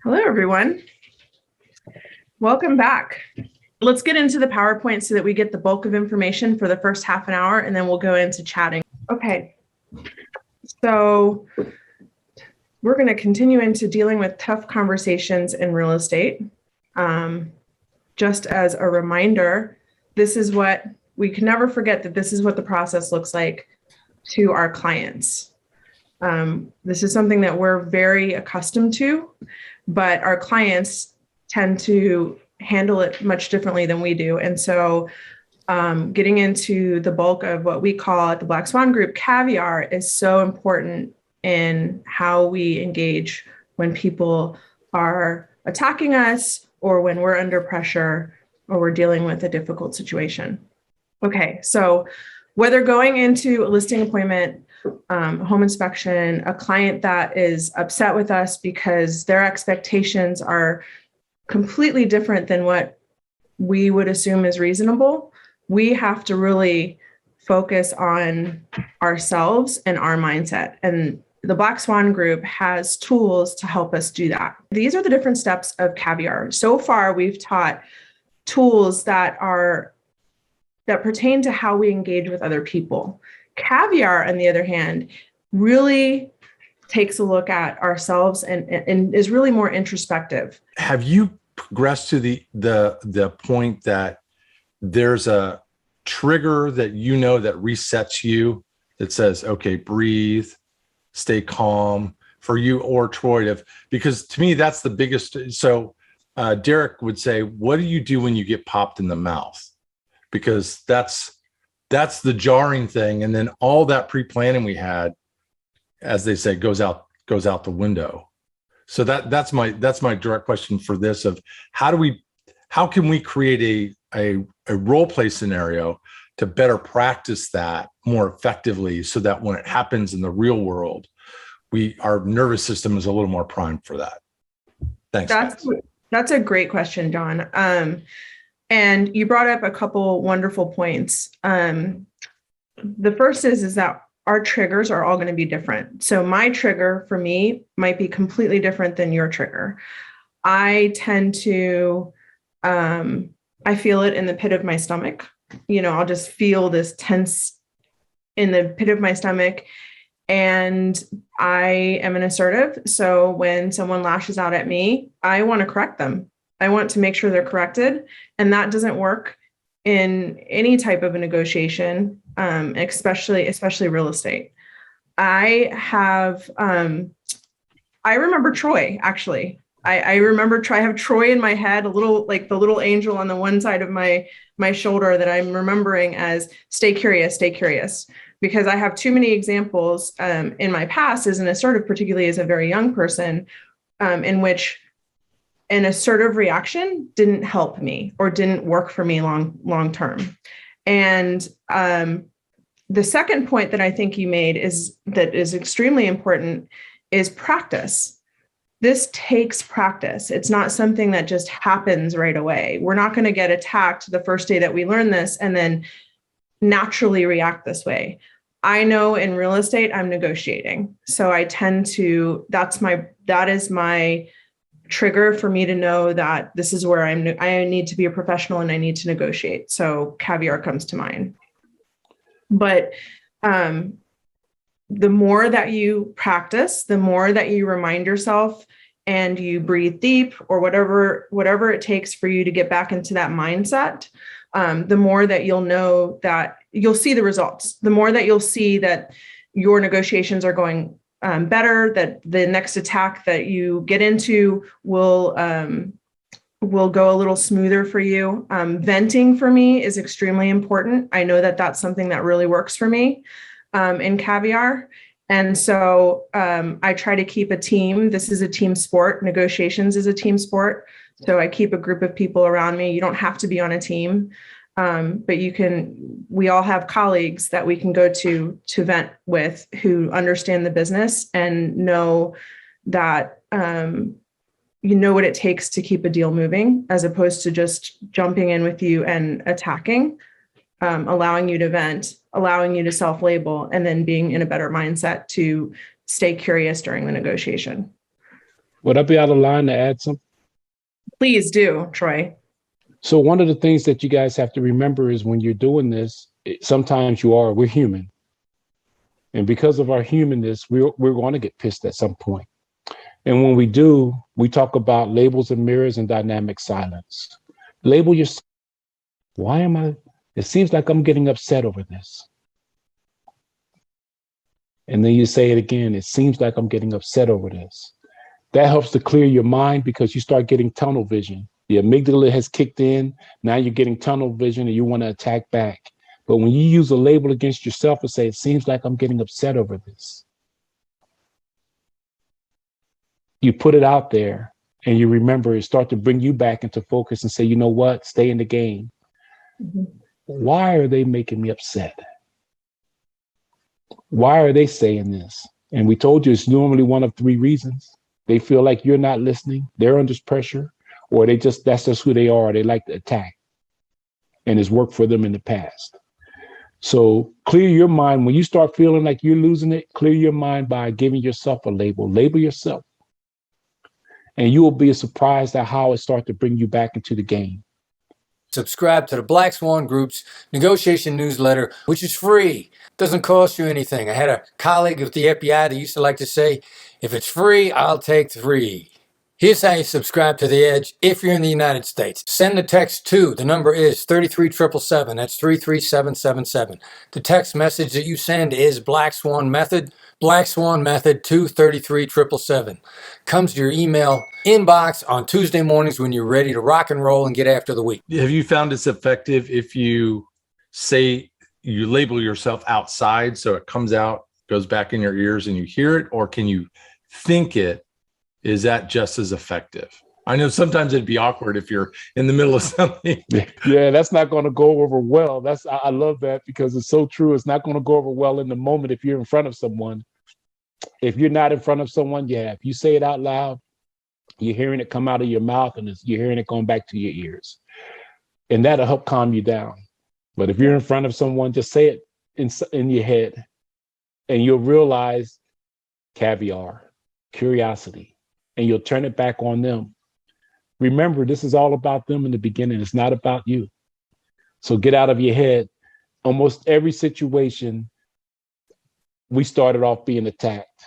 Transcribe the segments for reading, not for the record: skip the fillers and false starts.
Hello, everyone. Welcome back. Let's get into the PowerPoint so that we get the bulk of information for the first half an hour, and then we'll go into chatting. Okay, so we're going to continue into dealing with tough conversations in real estate. Just as a reminder, this is what we can never forget, that this is what the process looks like to our clients. This is something that we're very accustomed to, but our clients tend to handle it much differently than we do. And so getting into the bulk of what we call at the Black Swan Group caviar is so important in how we engage when people are attacking us or when we're under pressure or we're dealing with a difficult situation. Okay, so whether going into a listing appointment, home inspection, a client that is upset with us because their expectations are completely different than what we would assume is reasonable, we have to really focus on ourselves and our mindset. And the Black Swan Group has tools to help us do that. These are the different steps of caviar. So far, we've taught tools that pertain to how we engage with other people. Caviar, on the other hand, really takes a look at ourselves and is really more introspective. Have you progressed to the point that there's a trigger that you know that resets you, that says, okay, breathe, stay calm, for you or Troy? Because to me, that's the biggest. So Derek would say, what do you do when you get popped in the mouth? Because that's the jarring thing. And then all that pre-planning we had, as they say, goes out the window. So that's my direct question for this of how can we create a role play scenario to better practice that more effectively so that when it happens in the real world, our nervous system is a little more primed for that. Thanks. That's a great question, John. And you brought up a couple wonderful points. The first is that our triggers are all going to be different. So my trigger for me might be completely different than your trigger. I tend to, I feel it in the pit of my stomach. I'll just feel this tense in the pit of my stomach. And I am an assertive. So when someone lashes out at me, I want to correct them. I want to make sure they're corrected. And that doesn't work in any type of a negotiation, especially real estate. I remember Troy, actually. I remember I have Troy in my head, a little like the little angel on the one side of my shoulder that I'm remembering as stay curious, because I have too many examples in my past as an assertive, particularly as a very young person, in which an assertive reaction didn't help me or didn't work for me long term. And the second point that I think you made is extremely important is practice. This takes practice. It's not something that just happens right away. We're not going to get attacked the first day that we learn this and then naturally react this way. I know in real estate, I'm negotiating. So I tend to, that is my trigger for me to know that this is where I need to be a professional and I need to negotiate. So caviar comes to mind. But the more that you practice, the more that you remind yourself and you breathe deep or whatever it takes for you to get back into that mindset, the more that you'll know that you'll see the results, the more that you'll see that your negotiations are going better, that the next attack that you get into will go a little smoother for you. Venting for me is extremely important. I know that that's something that really works for me in caviar. And so I try to keep a team. This is a team sport. Negotiations is a team sport. So I keep a group of people around me. You don't have to be on a team, but we all have colleagues that we can go to vent with who understand the business and know that you know what it takes to keep a deal moving, as opposed to just jumping in with you and attacking, allowing you to vent, allowing you to self-label, and then being in a better mindset to stay curious during the negotiation. Would I be out of line to add something? Please do, Troy. So one of the things that you guys have to remember is when you're doing this, sometimes we're human. And because of our humanness, we're going to get pissed at some point. And when we do, we talk about labels and mirrors and dynamic silence. Label yourself. Why am I? It seems like I'm getting upset over this. And then you say it again. It seems like I'm getting upset over this. That helps to clear your mind because you start getting tunnel vision. The amygdala has kicked in. Now you're getting tunnel vision and you want to attack back. But when you use a label against yourself and say, it seems like I'm getting upset over this, you put it out there and you remember it start to bring you back into focus and say, you know what, stay in the game. Mm-hmm. Why are they making me upset? Why are they saying this? And we told you it's normally one of three reasons. They feel like you're not listening, they're under pressure, or that's just who they are. They like to attack. And it's worked for them in the past. So clear your mind. When you start feeling like you're losing it, clear your mind by giving yourself a label. Label yourself. And you will be surprised at how it starts to bring you back into the game. Subscribe to the Black Swan Group's negotiation newsletter, which is free. Doesn't cost you anything. I had a colleague at the FBI that used to like to say, if it's free, I'll take 3. Here's how you subscribe to The Edge if you're in the United States. Send the text to, the number is 33777. That's 33777. The text message that you send is Black Swan Method, Black Swan Method to 33777. Comes to your email inbox on Tuesday mornings when you're ready to rock and roll and get after the week. Have you found it's effective if you say you label yourself outside so it comes out, goes back in your ears and you hear it, or can you think it? Is that just as effective? I know sometimes it'd be awkward if you're in the middle of something. Yeah, that's not going to go over well. I love that because it's so true. It's not going to go over well in the moment if you're in front of someone. If you're not in front of someone, yeah, if you say it out loud, you're hearing it come out of your mouth and you're hearing it going back to your ears. And that'll help calm you down. But if you're in front of someone, just say it in your head and you'll realize caviar, curiosity. And you'll turn it back on them. Remember, this is all about them in the beginning. It's not about you. So get out of your head. Almost every situation, we started off being attacked.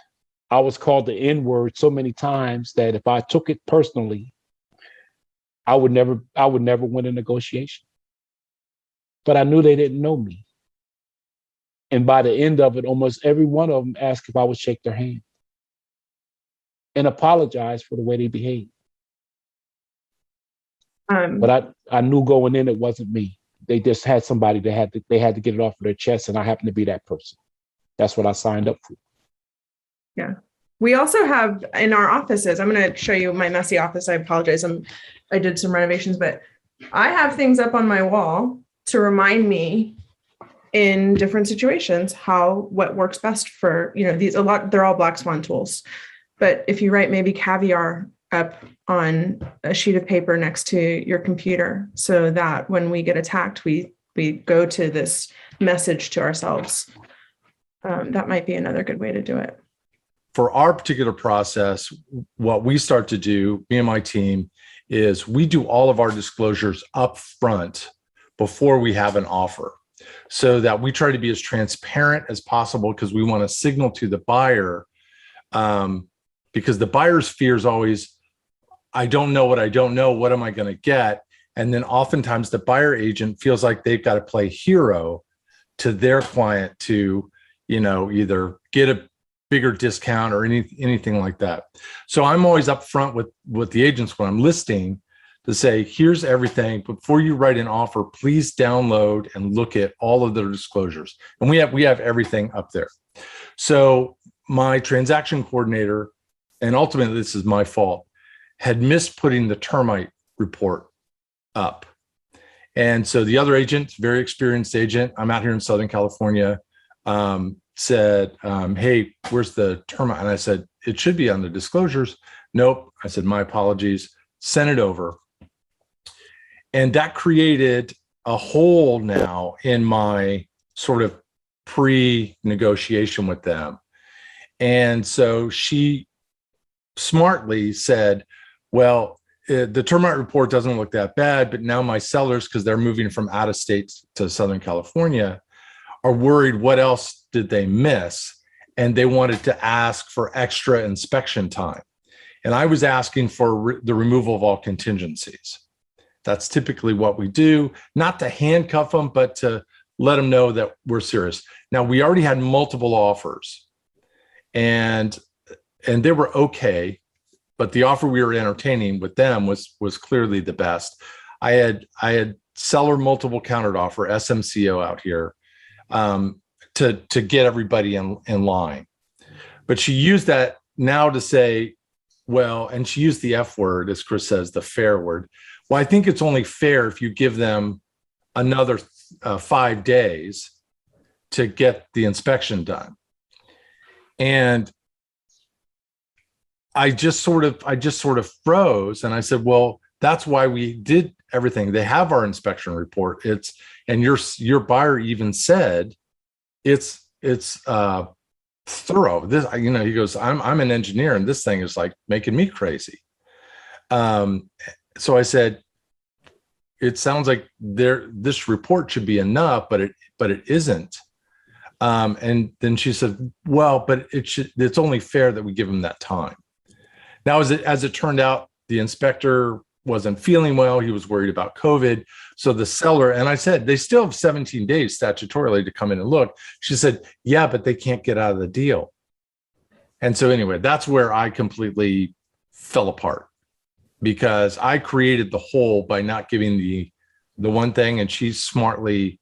I was called the N-word so many times that if I took it personally, I would never win a negotiation. But I knew they didn't know me. And by the end of it, almost every one of them asked if I would shake their hand and apologize for the way they behaved. But I knew going in it wasn't me. They just had somebody that they had to get it off of their chest, and I happened to be that person. That's what I signed up for. Yeah. We also have in our offices, I'm going to show you my messy office. I apologize. I did some renovations, but I have things up on my wall to remind me in different situations what works best for, they're all Black Swan tools. But if you write maybe caviar up on a sheet of paper next to your computer so that when we get attacked, we go to this message to ourselves. That might be another good way to do it. For our particular process, what we start to do, me and my team, is we do all of our disclosures up front before we have an offer so that we try to be as transparent as possible because we want to signal to the buyer because the buyer's fear is always, I don't know what I don't know. What am I going to get? And then oftentimes the buyer agent feels like they've got to play hero to their client to, either get a bigger discount or anything like that. So I'm always upfront with the agents when I'm listing to say, here's everything. Before you write an offer, please download and look at all of the disclosures. And we have everything up there. So my transaction coordinator, and ultimately this is my fault, had missed putting the termite report up. And so the other agent, very experienced agent, I'm out here in Southern California, said, hey, where's the termite? And I said, it should be on the disclosures. Nope. I said, my apologies. Send it over. And that created a hole now in my sort of pre-negotiation with them. And so she smartly said, well, the termite report doesn't look that bad, but now my sellers, because they're moving from out of state to Southern California, are worried what else did they miss? And they wanted to ask for extra inspection time. And I was asking for the removal of all contingencies. That's typically what we do, not to handcuff them, but to let them know that we're serious. Now, we already had multiple offers, and they were okay, but the offer we were entertaining with them was clearly the best. I had seller multiple countered offer, SMCO, out here to get everybody in line. But she used that now to say, well, and she used the F word, as Chris says, the fair word. Well, I think it's only fair if you give them another 5 days to get the inspection done. And I just sort of froze, and I said, well, that's why we did everything. They have our inspection report. And your buyer even said it's thorough. This, he goes, I'm an engineer, and this thing is like making me crazy. So I said, it sounds like this report should be enough, but it isn't. And then she said, well, but it's only fair that we give him that time. Now, as it turned out, the inspector wasn't feeling well. He was worried about COVID. So the seller, and I said, they still have 17 days statutorily to come in and look. She said, yeah, but they can't get out of the deal. And so anyway, that's where I completely fell apart, because I created the hole by not giving the one thing, and she smartly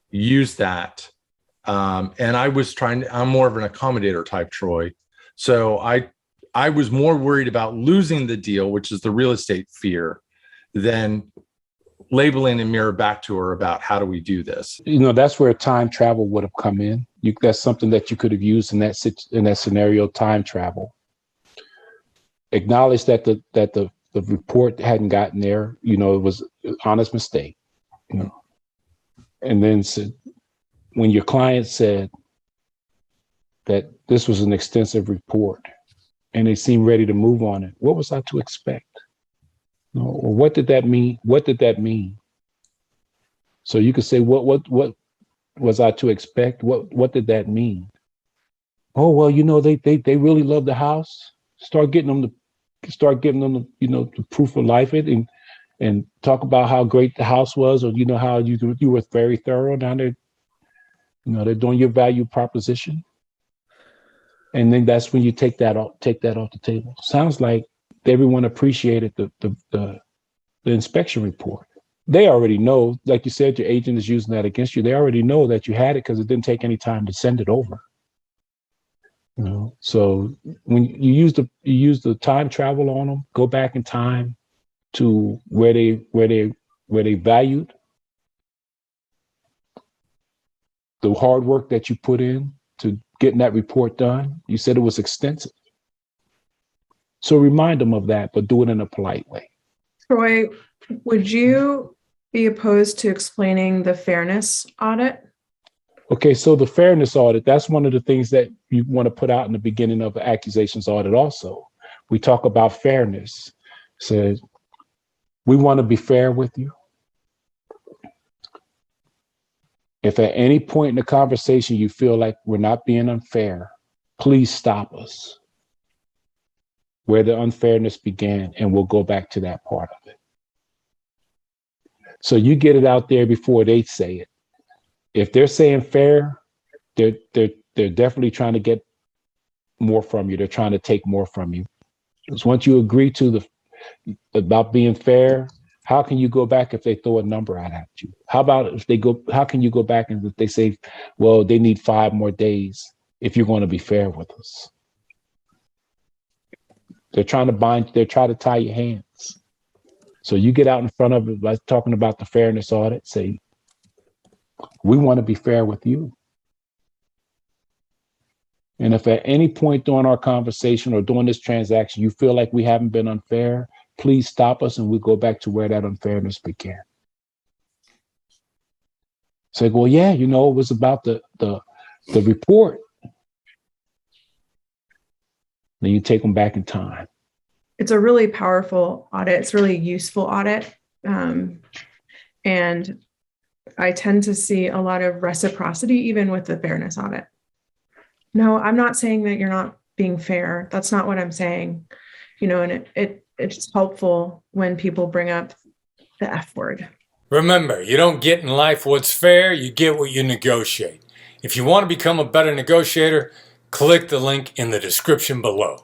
used that. And I'm more of an accommodator type, Troy. So I was more worried about losing the deal, which is the real estate fear, than labeling a mirror back to her about how do we do this. That's where time travel would have come in. That's something that you could have used in that scenario, time travel. Acknowledge that the report hadn't gotten there. It was an honest mistake. And then said, when your client said that this was an extensive report and they seemed ready to move on it, what was I to expect? Or what did that mean? What did that mean? So you could say, what was I to expect? What did that mean? Oh, well, they really love the house. Start getting them the proof of life it and talk about how great the house was, or how you were very thorough. Now they're doing your value proposition, and then that's when you take that off the table. Sounds like everyone appreciated the inspection report. They already know, like you said, your agent is using that against you. They already know that you had it because it didn't take any time to send it over. So when you use the time travel on them, go back in time to where they valued the hard work that you put in to getting that report done. You said it was extensive. So remind them of that, but do it in a polite way. Troy, would you be opposed to explaining the fairness audit? Okay, so the fairness audit, that's one of the things that you want to put out in the beginning of the accusations audit also. We talk about fairness. So we want to be fair with you. If at any point in the conversation you feel like we're not being unfair, please stop us where the unfairness began, and we'll go back to that part of it. So you get it out there before they say it. If they're saying fair, they're definitely trying to get more from you. They're trying to take more from you. Because once you agree to about being fair, how can you go back if they throw a number out at you? How can you go back and if they say, well, they need 5 more days if you're going to be fair with us? They're trying to tie your hands. So you get out in front of it, like talking about the fairness audit, say, we want to be fair with you. And if at any point during our conversation or during this transaction, you feel like we haven't been unfair, please stop us and we'll go back to where that unfairness began. Say, well, yeah, it was about the report. then you take them back in time. It's a really powerful audit. It's a really useful audit. And I tend to see a lot of reciprocity, even with the fairness audit. No, I'm not saying that you're not being fair. That's not what I'm saying. And it's helpful when people bring up the F word. Remember, you don't get in life what's fair, you get what you negotiate. If you want to become a better negotiator, click the link in the description below.